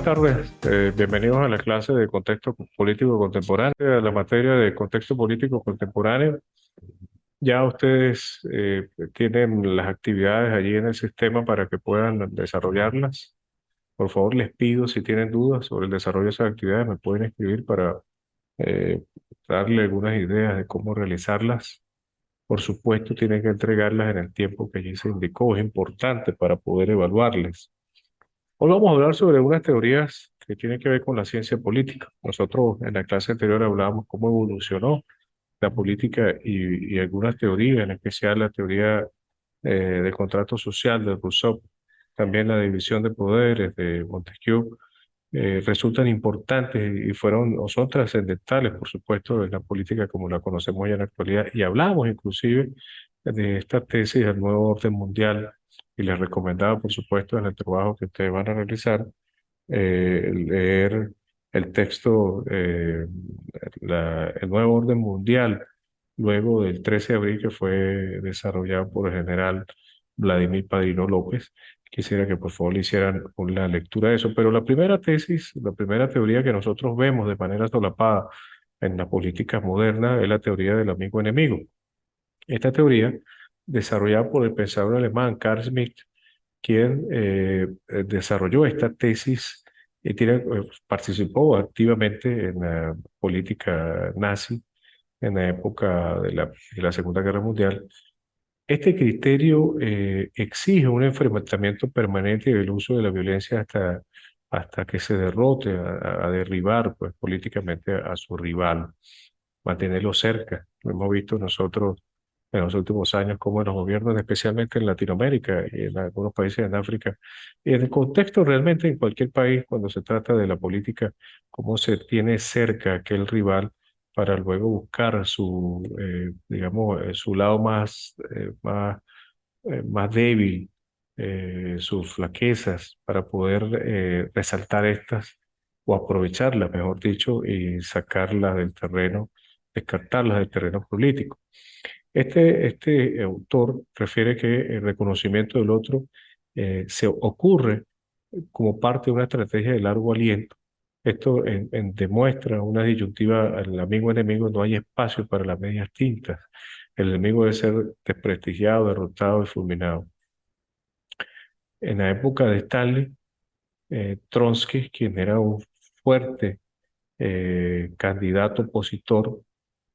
tardes, bienvenidos a la clase de contexto político contemporáneo, a la materia de contexto político contemporáneo. Ya ustedes tienen las actividades allí en el sistema para que puedan desarrollarlas. Por favor, les pido si tienen dudas sobre el desarrollo de esas actividades, me pueden escribir para eh, darle algunas ideas de cómo realizarlas. Por supuesto, tienen que entregarlas en el tiempo que allí se indicó, es importante para poder evaluarles. Hoy vamos a hablar sobre unas teorías que tienen que ver con la ciencia política. Nosotros en la clase anterior hablábamos cómo evolucionó la política y algunas teorías, en especial la teoría del contrato social de Rousseau, también la división de poderes de Montesquieu, resultan importantes y fueron o son trascendentales, por supuesto, en la política como la conocemos ya en la actualidad. Y hablamos inclusive de esta tesis del nuevo orden mundial y les recomendaba, por supuesto, en el trabajo que ustedes van a realizar, leer el texto, el nuevo orden mundial, luego del 13 de abril que fue desarrollado por el general Vladimir Padrino López. Quisiera que por favor le hicieran una lectura de eso. Pero la primera tesis, la primera teoría que nosotros vemos de manera solapada en la política moderna es la teoría del amigo enemigo. Esta teoría, desarrollada por el pensador alemán Carl Schmitt, quien desarrolló esta tesis y participó activamente en la política nazi en la época de la Segunda Guerra Mundial. Este criterio exige un enfrentamiento permanente del uso de la violencia hasta que se derrote, a derribar pues, políticamente a su rival, mantenerlo cerca. Lo hemos visto nosotros en los últimos años como en los gobiernos, especialmente en Latinoamérica y en algunos países en África, y en el contexto realmente en cualquier país cuando se trata de la política, cómo se tiene cerca aquel rival para luego buscar su, digamos, su lado más débil, sus flaquezas, para poder resaltar estas o aprovecharlas, mejor dicho, y sacarlas del terreno, descartarlas del terreno político. Este autor refiere que el reconocimiento del otro se ocurre como parte de una estrategia de largo aliento. Esto demuestra una disyuntiva al amigo-enemigo, no hay espacio para las medias tintas. El enemigo debe ser desprestigiado, derrotado y fulminado. En la época de Stalin, Trotsky, quien era un fuerte candidato opositor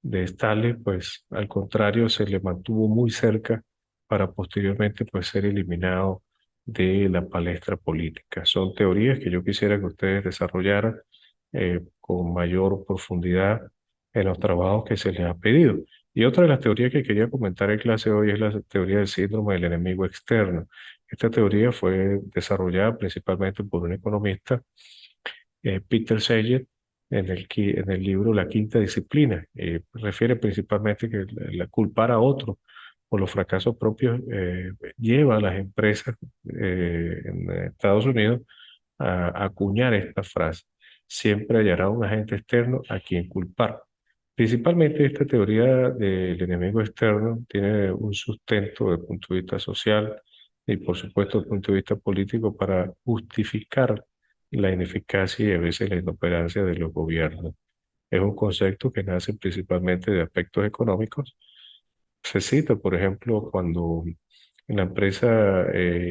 de Stalin, pues al contrario, se le mantuvo muy cerca para posteriormente pues, ser eliminado de la palestra política. Son teorías que yo quisiera que ustedes desarrollaran con mayor profundidad en los trabajos que se les ha pedido. Y otra de las teorías que quería comentar en clase hoy es la teoría del síndrome del enemigo externo. Esta teoría fue desarrollada principalmente por un economista, Peter Senge, en el libro La Quinta Disciplina. Refiere principalmente que culpar a otro por los fracasos propios lleva a las empresas en Estados Unidos a acuñar esta frase. Siempre hallará un agente externo a quien culpar. Principalmente esta teoría del enemigo externo tiene un sustento desde el punto de vista social y por supuesto desde el punto de vista político para justificar la ineficacia y a veces la inoperancia de los gobiernos. Es un concepto que nace principalmente de aspectos económicos. Se cita, por ejemplo, cuando la empresa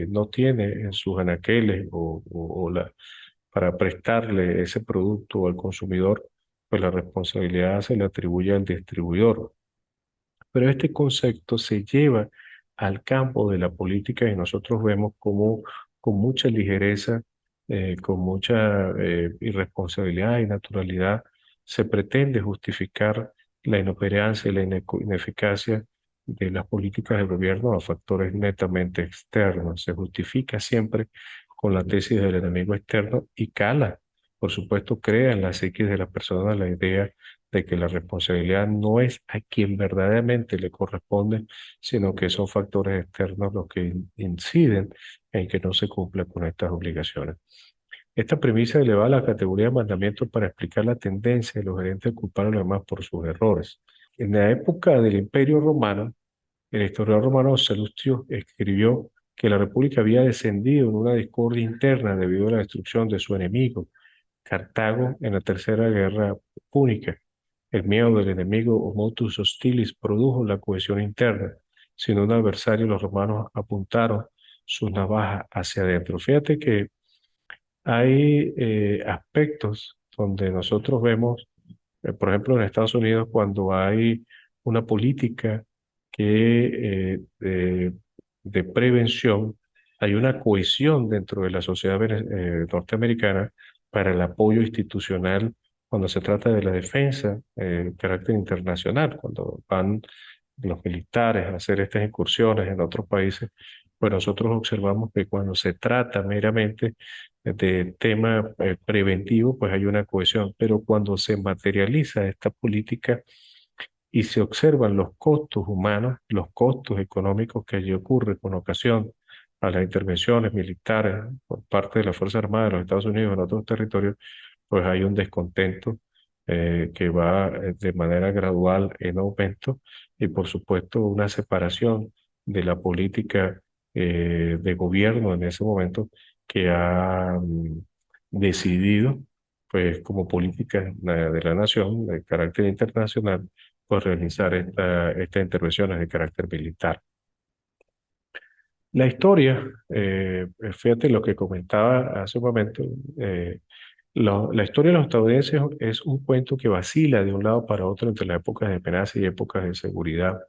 no tiene en sus anaqueles para prestarle ese producto al consumidor, pues la responsabilidad se le atribuye al distribuidor. Pero este concepto se lleva al campo de la política y nosotros vemos cómo con mucha ligereza, con mucha irresponsabilidad y naturalidad, se pretende justificar la inoperancia y la ineficacia de las políticas del gobierno a factores netamente externos. Se justifica siempre con la tesis del enemigo externo y cala. Por supuesto, crea en la psiquis de las personas la idea de que la responsabilidad no es a quien verdaderamente le corresponde, sino que son factores externos los que inciden en que no se cumpla con estas obligaciones. Esta premisa eleva a la categoría de mandamiento para explicar la tendencia de los gerentes a culpar a los demás por sus errores. En la época del Imperio Romano, el historiador romano Salustio escribió que la República había descendido en una discordia interna debido a la destrucción de su enemigo, Cartago, en la Tercera Guerra Púnica. El miedo del enemigo o motus hostilis produjo la cohesión interna. Sin un adversario, los romanos apuntaron sus navajas hacia adentro. Fíjate que hay aspectos donde nosotros vemos, por ejemplo, en Estados Unidos, cuando hay una política de prevención, hay una cohesión dentro de la sociedad norteamericana para el apoyo institucional cuando se trata de la defensa de carácter internacional, cuando van los militares a hacer estas incursiones en otros países, pues nosotros observamos que cuando se trata meramente de tema preventivo, pues hay una cohesión, pero cuando se materializa esta política y se observan los costos humanos, los costos económicos que allí ocurren con ocasión a las intervenciones militares por parte de la Fuerza Armada de los Estados Unidos en otros territorios, pues hay un descontento que va de manera gradual en aumento y por supuesto una separación de la política de gobierno en ese momento que ha decidido, pues como política de la nación de carácter internacional, pues realizar estas intervenciones de carácter militar. La historia, fíjate lo que comentaba hace un momento, la historia de los estadounidenses es un cuento que vacila de un lado para otro entre las épocas de amenaza y épocas de seguridad.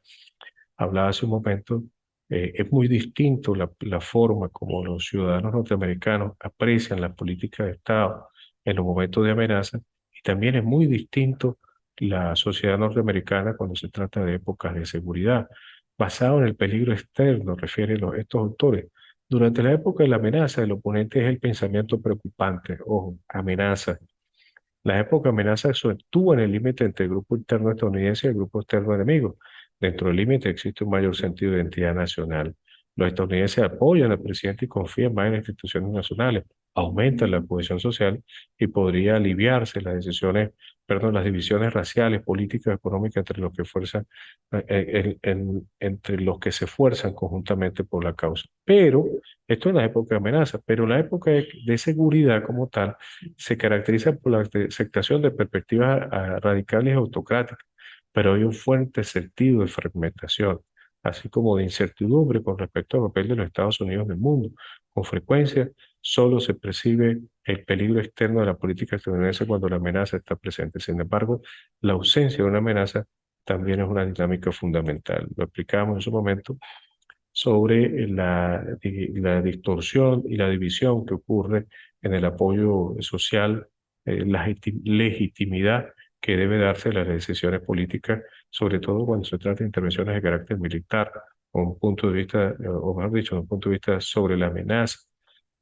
Hablaba hace un momento, es muy distinto la forma como los ciudadanos norteamericanos aprecian la política de Estado en los momentos de amenaza y también es muy distinto la sociedad norteamericana cuando se trata de épocas de seguridad. Basado en el peligro externo, refieren estos autores. Durante la época de la amenaza, el oponente es el pensamiento preocupante, ojo, amenaza. La época de amenaza se actúa en el límite entre el grupo interno estadounidense y el grupo externo enemigo. Dentro del límite existe un mayor sentido de identidad nacional. Los estadounidenses apoyan al presidente y confían más en las instituciones nacionales, aumentan la cohesión social y podría aliviarse las divisiones raciales, políticas, económicas entre los que se esfuerzan conjuntamente por la causa. Pero esto es la época de amenaza, pero la época de seguridad como tal se caracteriza por la aceptación de perspectivas radicales y autocráticas, pero hay un fuerte sentido de fragmentación, así como de incertidumbre con respecto al papel de los Estados Unidos en el mundo. Con frecuencia, solo se percibe el peligro externo de la política estadounidense cuando la amenaza está presente. Sin embargo, la ausencia de una amenaza también es una dinámica fundamental. Lo explicábamos en su momento sobre la distorsión y la división que ocurre en el apoyo social, la legitimidad que debe darse a las decisiones políticas, sobre todo cuando se trata de intervenciones de carácter militar, o un punto de vista, o mejor dicho, un punto de vista sobre la amenaza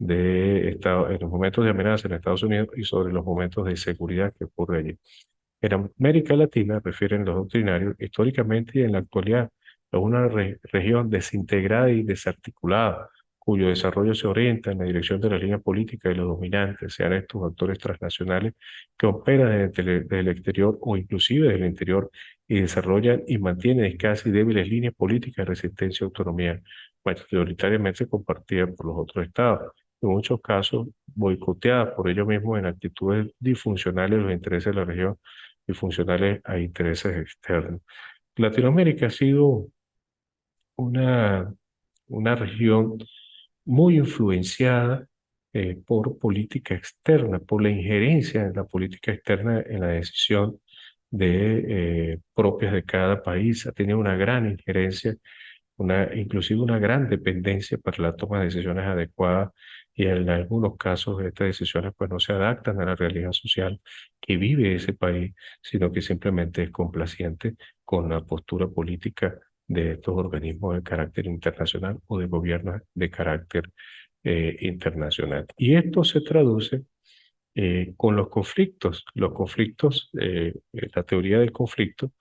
en los momentos de amenaza en Estados Unidos y sobre los momentos de seguridad que ocurre allí. En América Latina, refieren los doctrinarios, históricamente y en la actualidad, es una región desintegrada y desarticulada, cuyo desarrollo se orienta en la dirección de la línea política de los dominantes, sean estos actores transnacionales que operan desde el exterior o inclusive desde el interior y desarrollan y mantienen casi débiles líneas políticas de resistencia y autonomía, mayoritariamente compartidas por los otros estados, en muchos casos boicoteadas por ellos mismos en actitudes disfuncionales de los intereses de la región y funcionales a intereses externos. Latinoamérica ha sido una, una región muy influenciada por política externa, por la injerencia en la política externa en la decisión propias de cada país. Ha tenido una gran injerencia, inclusive una gran dependencia para la toma de decisiones adecuadas y en algunos casos estas decisiones pues no se adaptan a la realidad social que vive ese país, sino que simplemente es complaciente con la postura política de estos organismos de carácter internacional o de gobiernos de carácter internacional. Y esto se traduce con los conflictos. Los conflictos, la teoría del conflicto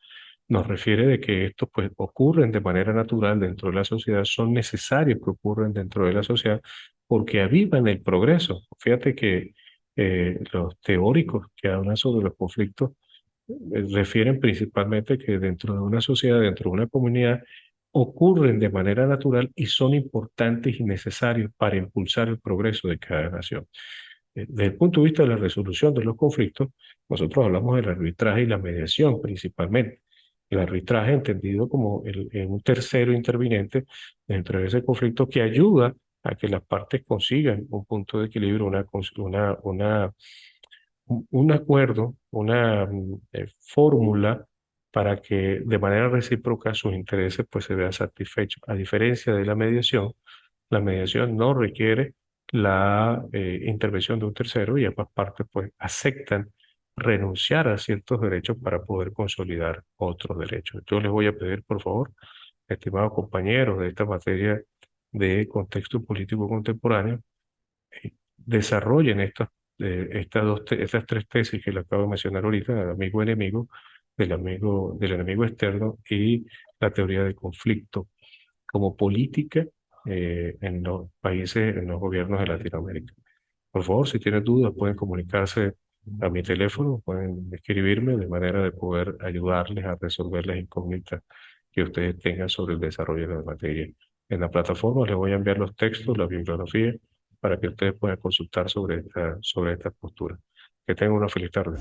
nos refiere de que estos pues ocurren de manera natural dentro de la sociedad, son necesarios que ocurran dentro de la sociedad porque avivan el progreso. Fíjate que los teóricos que hablan sobre los conflictos refieren principalmente que dentro de una sociedad, dentro de una comunidad, ocurren de manera natural y son importantes y necesarios para impulsar el progreso de cada nación. Desde el punto de vista de la resolución de los conflictos, nosotros hablamos del arbitraje y la mediación principalmente. El arbitraje entendido como un tercero interviniente dentro de ese conflicto que ayuda a que las partes consigan un punto de equilibrio, un acuerdo, una fórmula para que de manera recíproca sus intereses pues se vean satisfechos. A diferencia de la mediación no requiere la intervención de un tercero y ambas partes pues aceptan renunciar a ciertos derechos para poder consolidar otros derechos. Yo les voy a pedir, por favor, estimados compañeros de esta materia de contexto político contemporáneo, desarrollen estas tres tesis que le acabo de mencionar ahorita, el amigo-enemigo, del enemigo externo y la teoría del conflicto como política en los países, en los gobiernos de Latinoamérica. Por favor, si tienen dudas, pueden comunicarse a mi teléfono, pueden escribirme de manera de poder ayudarles a resolver las incógnitas que ustedes tengan sobre el desarrollo de la materia. En la plataforma les voy a enviar los textos, la bibliografía, para que ustedes puedan consultar sobre esta postura. Que tengan una feliz tarde.